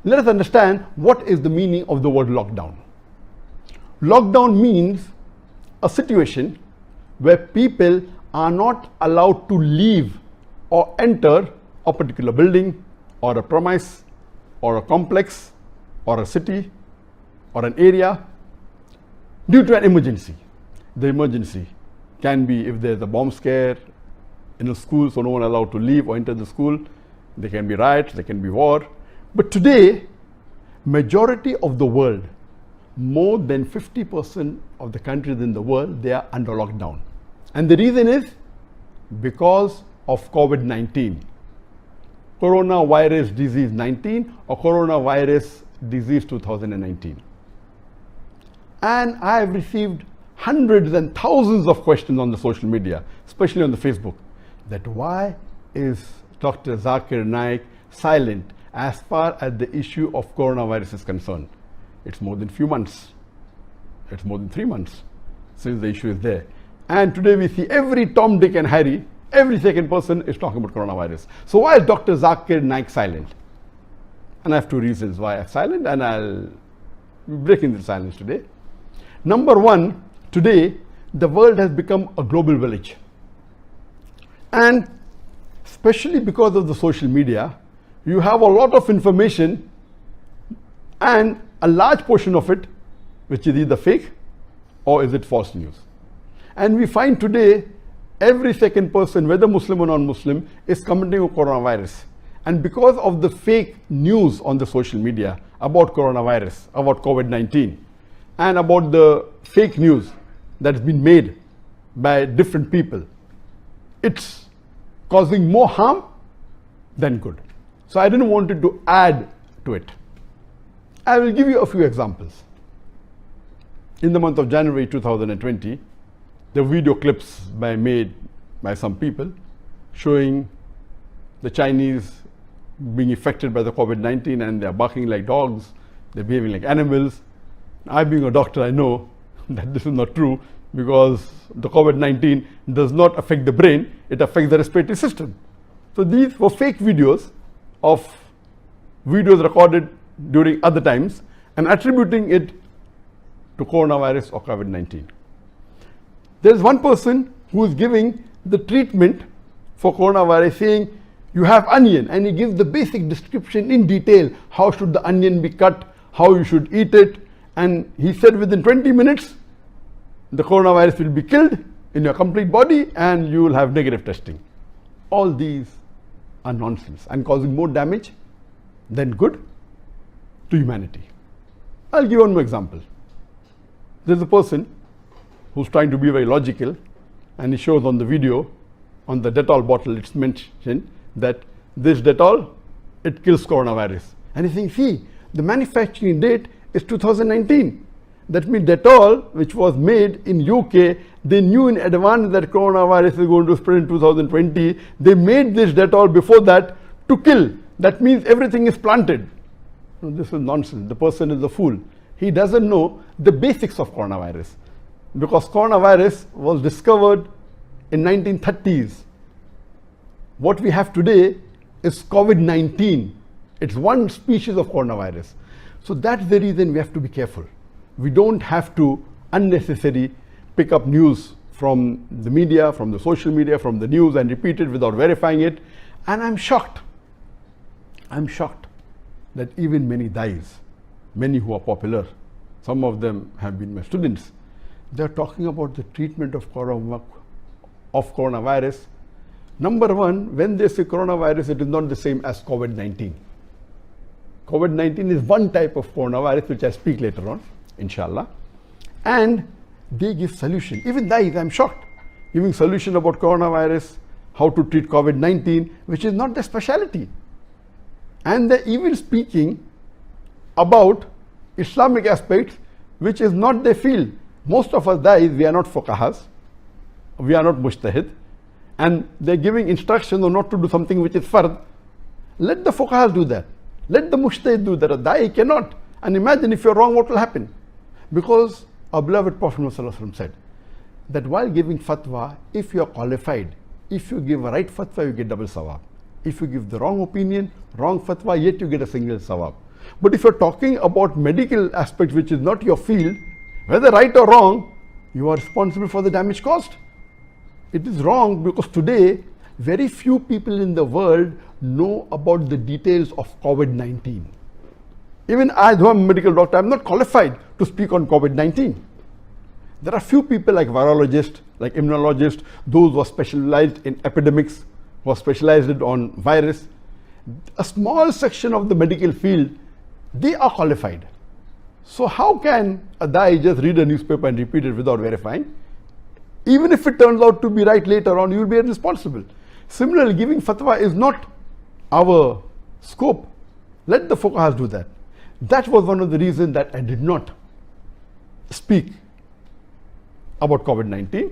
Let us understand what is the meaning of the word lockdown. Lockdown means a situation where people are not allowed to leave or enter a particular building or a premise or a complex or a city or an area due to an emergency. The emergency can be if there's a bomb scare in a school, so no one allowed to leave or enter the school. There can be riots, there can be war. But today, majority of the world, more than 50% of the countries in the world, they are under lockdown. And the reason is because of COVID-19. Coronavirus disease 19 or coronavirus disease 2019. And I have received hundreds and thousands of questions on the social media, especially on the Facebook, that why is Dr. Zaker Naik silent as far as the issue of coronavirus is concerned? It's more than few months. It's more than 3 months since the issue is there. And today we see every Tom, Dick and Harry, every second person is talking about coronavirus. So why is Dr. Zaker Naik silent? And I have two reasons why I'm silent, and I'll be breaking the silence today. Number one, today the world has become a global village. And especially because of the social media, you have a lot of information, and a large portion of it which is either fake or is it false news. And we find today every second person, whether Muslim or non-Muslim, is commenting on coronavirus. And because of the fake news on the social media about coronavirus, about COVID-19, and about the fake news that has been made by different people, it's causing more harm than good. So I didn't want it to add to it. I will give you a few examples. In the month of January 2020, the video clips made by some people showing the Chinese being affected by the COVID-19, and they're barking like dogs, they're behaving like animals. I, being a doctor, I know that this is not true, because the COVID-19 does not affect the brain, it affects the respiratory system. So these were fake videos of videos recorded during other times and attributing it to coronavirus or COVID-19. There is one person who is giving the treatment for coronavirus, saying you have onion, and he gives the basic description in detail. How should the onion be cut, how you should eat it, and he said within 20 minutes the coronavirus will be killed in your complete body and you will have negative testing. All these are nonsense and causing more damage than good to humanity. I'll give one more example. There's a person who's trying to be very logical, and he shows on the video, on the Dettol bottle, it's mentioned that this Dettol, it kills coronavirus. And he's saying, see, the manufacturing date is 2019. That means Dettol, which was made in UK, they knew in advance that coronavirus is going to spread in 2020. They made this Dettol before that to kill. That means everything is planted. No, this is nonsense. The person is a fool. He doesn't know the basics of coronavirus, because coronavirus was discovered in 1930s. What we have today is COVID-19. It's one species of coronavirus. So that's the reason we have to be careful. We don't have to unnecessarily pick up news from the media, from the social media, from the news, and repeat it without verifying it. And I'm shocked that even many dais, many who are popular, some of them have been my students, they're talking about the treatment of coronavirus. Number one, when they say coronavirus, it is not the same as COVID-19. COVID-19 is one type of coronavirus, which I speak later on, inshallah. And they give solution. Even dais, I'm shocked, giving solution about coronavirus, how to treat COVID-19, which is not their specialty. And they're even speaking about Islamic aspects, which is not their field. Most of us dais, we are not fuqahas, we are not mujtahid, and they're giving instructions on not to do something which is fard. Let the fuqahas do that. Let the mujtahid do that. A da'i cannot. And imagine if you're wrong, what will happen? Because our beloved Prophet ﷺ said that while giving fatwa, if you are qualified, if you give a right fatwa, you get double sawab. If you give the wrong opinion, wrong fatwa, yet you get a single sawab. But if you're talking about medical aspects which is not your field, whether right or wrong, you are responsible for the damage caused. It is wrong because today very few people in the world know about the details of COVID-19. Even I, though I'm a medical doctor, I'm not qualified to speak on COVID-19. There are few people like virologists, like immunologists, those who are specialized in epidemics, who are specialized on virus. A small section of the medical field, they are qualified. So how can a guy just read a newspaper and repeat it without verifying? Even if it turns out to be right later on, you will be responsible. Similarly, giving fatwa is not our scope. Let the fuqahas do that. That was one of the reasons that I did not speak about COVID-19.